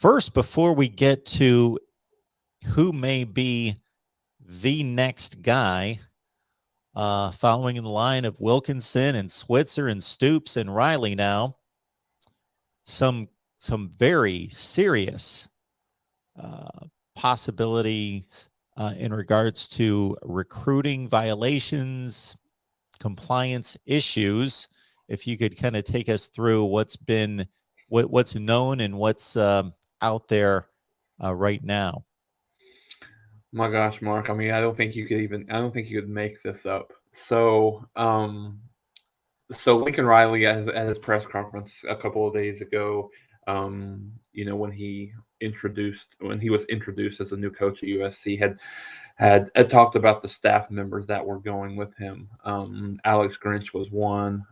First, before we get to who may be the next guy, following in the line of Wilkinson and Switzer and Stoops and Riley now, some very serious possibilities in regards to recruiting violations, compliance issues. If you could kind of take us through what's known and what's out there right now. My gosh, Mark. I mean, I don't think you could make this up. So, Lincoln Riley at his press conference a couple of days ago, when he was introduced as a new coach at USC, had talked about the staff members that were going with him. Alex Grinch was one,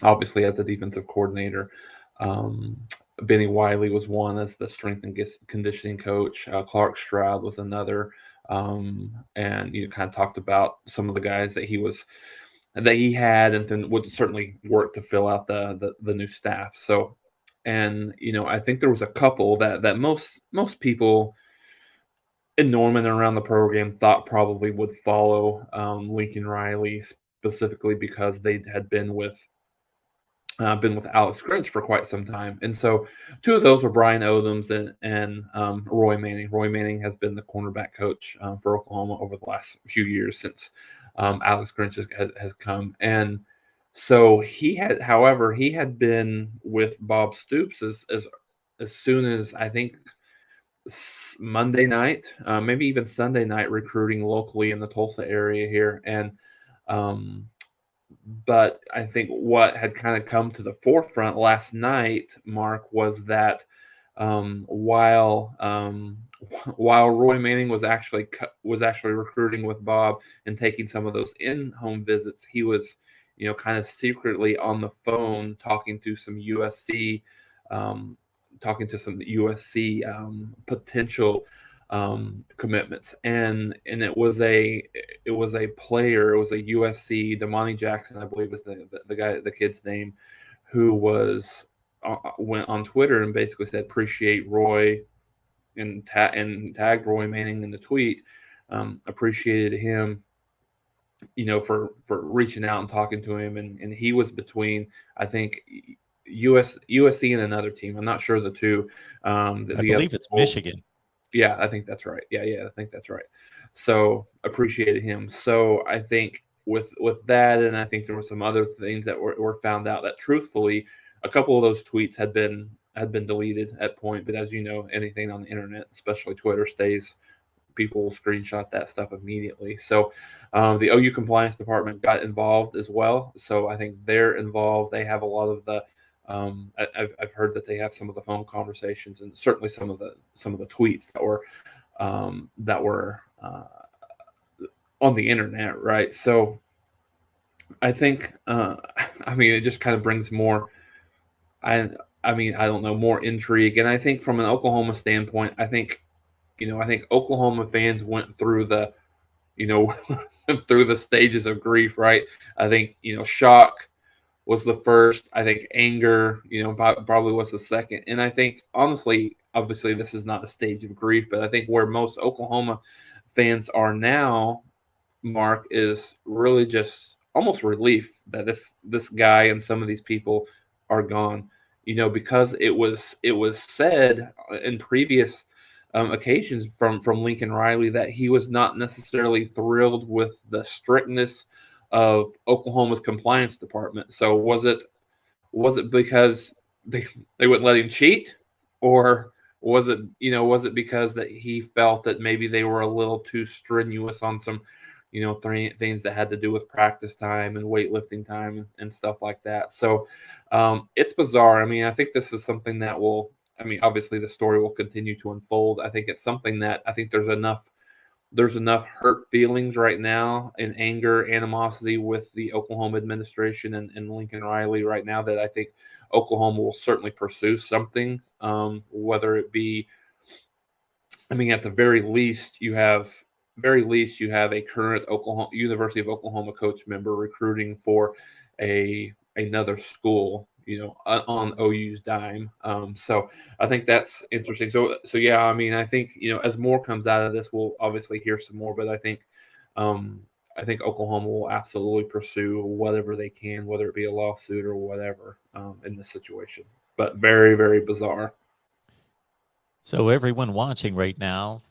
obviously as the defensive coordinator. Benny Wiley was one as the strength and conditioning coach. Clark Stroud was another, and kind of talked about some of the guys that he had, and then would certainly work to fill out the new staff. So, and I think there was a couple that most people in Norman and around the program thought probably would follow Lincoln Riley, specifically because they had been with Alex Grinch for quite some time. And so two of those were Brian Odoms and Roy Manning. Roy Manning has been the cornerback coach for Oklahoma over the last few years since Alex Grinch has come. And so he had been with Bob Stoops as soon as I think Monday night, maybe even Sunday night, recruiting locally in the Tulsa area here. And but I think what had kind of come to the forefront last night, Mark, was that while Roy Manning was actually recruiting with Bob and taking some of those in-home visits, he was kind of secretly on the phone talking to some USC potential commitments, and it was a player. It was a USC, Damani Jackson, I believe is the kid's name, who went on Twitter and basically said appreciate Roy and tagged Roy Manning in the tweet. Appreciated him, for reaching out and talking to him, and he was between, I think, USC and another team. I'm not sure the two. I believe it's Michigan. Yeah, I think that's right. Yeah, I think that's right. So appreciated him. So I think with that, and I think there were some other things that were found out that truthfully, a couple of those tweets had been deleted at point. But as you know, anything on the internet, especially Twitter, people will screenshot that stuff immediately. So the OU compliance department got involved as well. So I think they're involved. They have a lot of the I've heard that they have some of the phone conversations and certainly some of the tweets that were on the internet, right? So I think it just kind of brings more. I don't know, more intrigue, and I think from an Oklahoma standpoint, I think Oklahoma fans went through the through the stages of grief, right? I think shock was the first. I think anger, probably was the second. And I think, honestly, obviously, this is not a stage of grief, but I think where most Oklahoma fans are now, Mark, is really just almost relief that this guy and some of these people are gone. Because it was said in previous occasions from Lincoln Riley that he was not necessarily thrilled with the strictness of Oklahoma's compliance department. So was it because they wouldn't let him cheat, or was it because that he felt that maybe they were a little too strenuous on some things that had to do with practice time and weightlifting time and stuff like that. So it's bizarre. I think this is something that will. Obviously the story will continue to unfold. I think it's something that I think there's enough hurt feelings right now and anger, animosity with the Oklahoma administration and Lincoln Riley right now that I think Oklahoma will certainly pursue something, whether it be, at the very least you have a current University of Oklahoma coach member recruiting for another school, on OU's dime. So I think that's interesting. So yeah, I mean, I think as more comes out of this, we'll obviously hear some more. But um, I think Oklahoma will absolutely pursue whatever they can, whether it be a lawsuit or whatever, in this situation. But very, very bizarre. So everyone watching right now,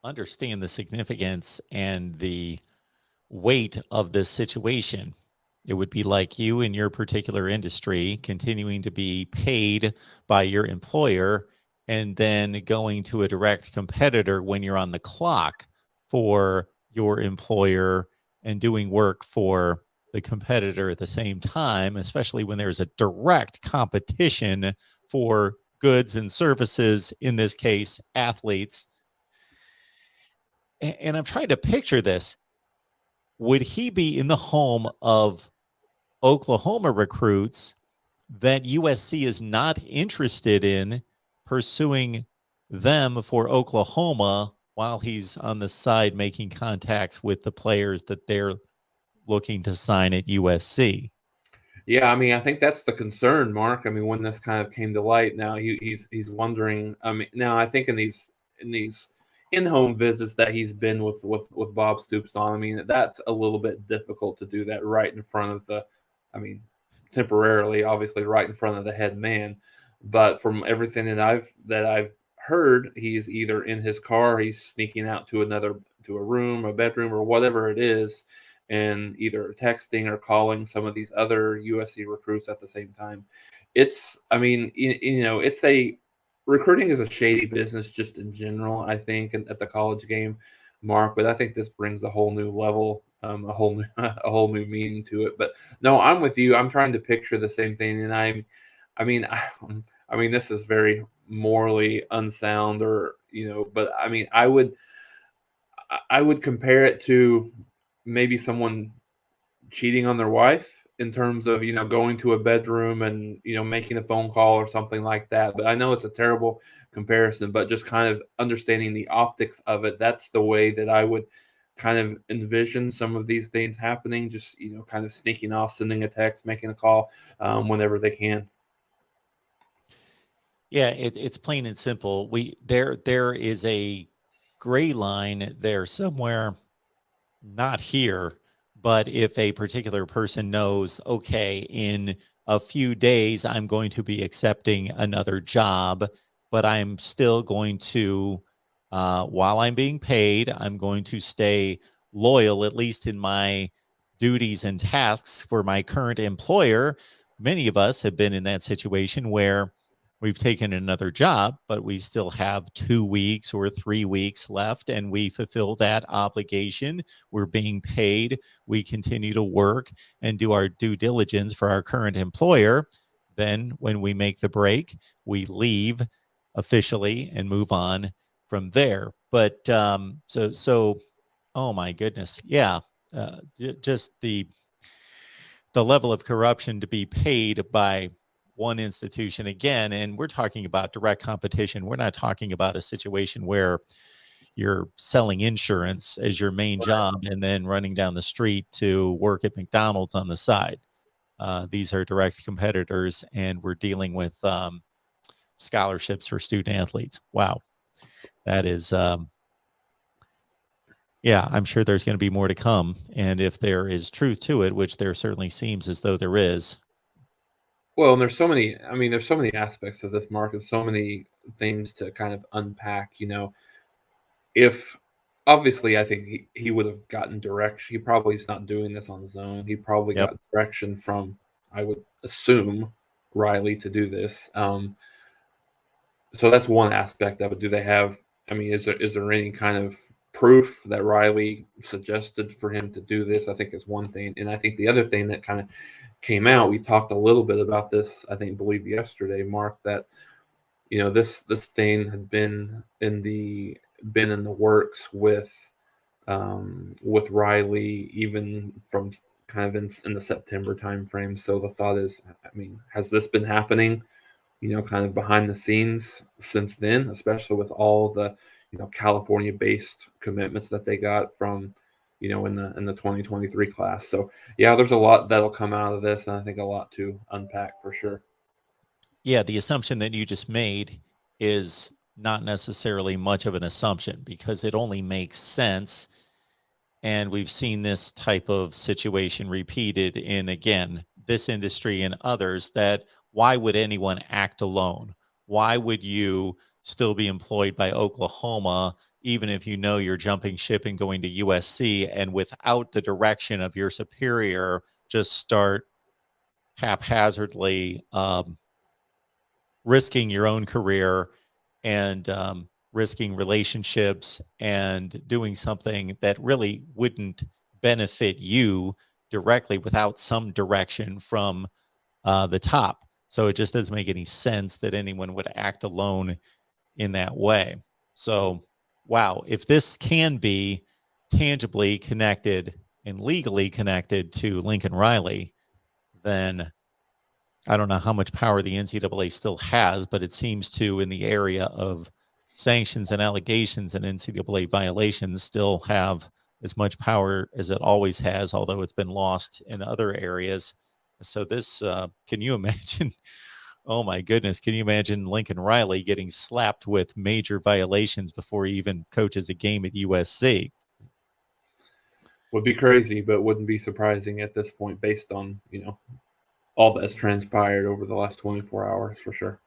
understand the significance and the weight of this situation. It would be like you in your particular industry continuing to be paid by your employer and then going to a direct competitor when you're on the clock for your employer and doing work for the competitor at the same time, especially when there's a direct competition for goods and services, in this case, athletes. And I'm trying to picture this. Would he be in the home of Oklahoma recruits that USC is not interested in pursuing them for Oklahoma while he's on the side making contacts with the players that they're looking to sign at USC? Yeah, I mean, I think that's the concern, Mark. I mean, when this kind of came to light, now he's wondering. I mean, now I think in these in-home visits that he's been with Bob Stoops on, I mean, that's a little bit difficult to do that right in front of I mean, temporarily, obviously, right in front of the head man. But from everything that I've heard, he's either in his car, he's sneaking out to a room, a bedroom, or whatever it is, and either texting or calling some of these other USC recruits at the same time. I mean, it's a recruiting is a shady business just in general, I think, at the college game, Mark. But I think this brings a whole new level, a whole new, a whole new meaning to it. But no, I'm with you. I'm trying to picture the same thing, and I mean, I mean, this is very morally unsound, but I mean, I would compare it to maybe someone cheating on their wife in terms of going to a bedroom and making a phone call or something like that. But I know it's a terrible comparison, but just kind of understanding the optics of it, that's the way that I would kind of envision some of these things happening. Just kind of sneaking off, sending a text, making a call, whenever they can. Yeah, it's plain and simple. There is a gray line there somewhere, not here, but if a particular person knows, okay, in a few days I'm going to be accepting another job, but I'm still going to, while I'm being paid, I'm going to stay loyal, at least in my duties and tasks for my current employer. Many of us have been in that situation where we've taken another job, but we still have 2 weeks or 3 weeks left, and we fulfill that obligation. We're being paid. We continue to work and do our due diligence for our current employer. Then, when we make the break, we leave officially and move on from there. But oh my goodness, yeah, just the level of corruption to be paid by one institution again. And we're talking about direct competition. We're not talking about a situation where you're selling insurance as your main job and then running down the street to work at McDonald's on the side. These are direct competitors, and we're dealing with scholarships for student athletes. Wow. That is, yeah, I'm sure there's going to be more to come. And if there is truth to it, which there certainly seems as though there is. Well, and there's so many. I mean, there's so many aspects of this, Mark, and so many things to kind of unpack. If obviously, I think he would have gotten direction. He probably is not doing this on his own. He probably Yep. got direction from, I would assume, Riley to do this. So that's one aspect of it. Do they have? I mean, is there any kind of proof that Riley suggested for him to do this? I think is one thing, and I think the other thing that kind of came out. We talked a little bit about this. Believe yesterday, Mark, that this thing had been in the works with Riley even from kind of in the September timeframe. So the thought is, I mean, has this been happening, kind of behind the scenes since then, especially with all the, California-based commitments that they got from, in the 2023 class. So yeah, there's a lot that'll come out of this, and I think a lot to unpack for sure. Yeah, the assumption that you just made is not necessarily much of an assumption because it only makes sense. And we've seen this type of situation repeated in, again, this industry and others, that why would anyone act alone? Why would you still be employed by Oklahoma, even if you know you're jumping ship and going to USC, and without the direction of your superior, just start haphazardly risking your own career and risking relationships and doing something that really wouldn't benefit you directly without some direction from the top. So it just doesn't make any sense that anyone would act alone in that way. So, wow, if this can be tangibly connected and legally connected to Lincoln Riley, then I don't know how much power the NCAA still has, but it seems to, in the area of sanctions and allegations and NCAA violations, still have as much power as it always has, although it's been lost in other areas. So, this, can you imagine? Oh my goodness. Can you imagine Lincoln Riley getting slapped with major violations before he even coaches a game at USC? Would be crazy, but wouldn't be surprising at this point based on, all that's transpired over the last 24 hours for sure.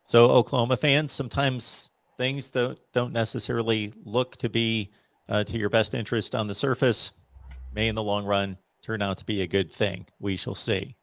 So, Oklahoma fans, sometimes things that don't necessarily look to be to your best interest on the surface may, in the long run, turn out to be a good thing. We shall see.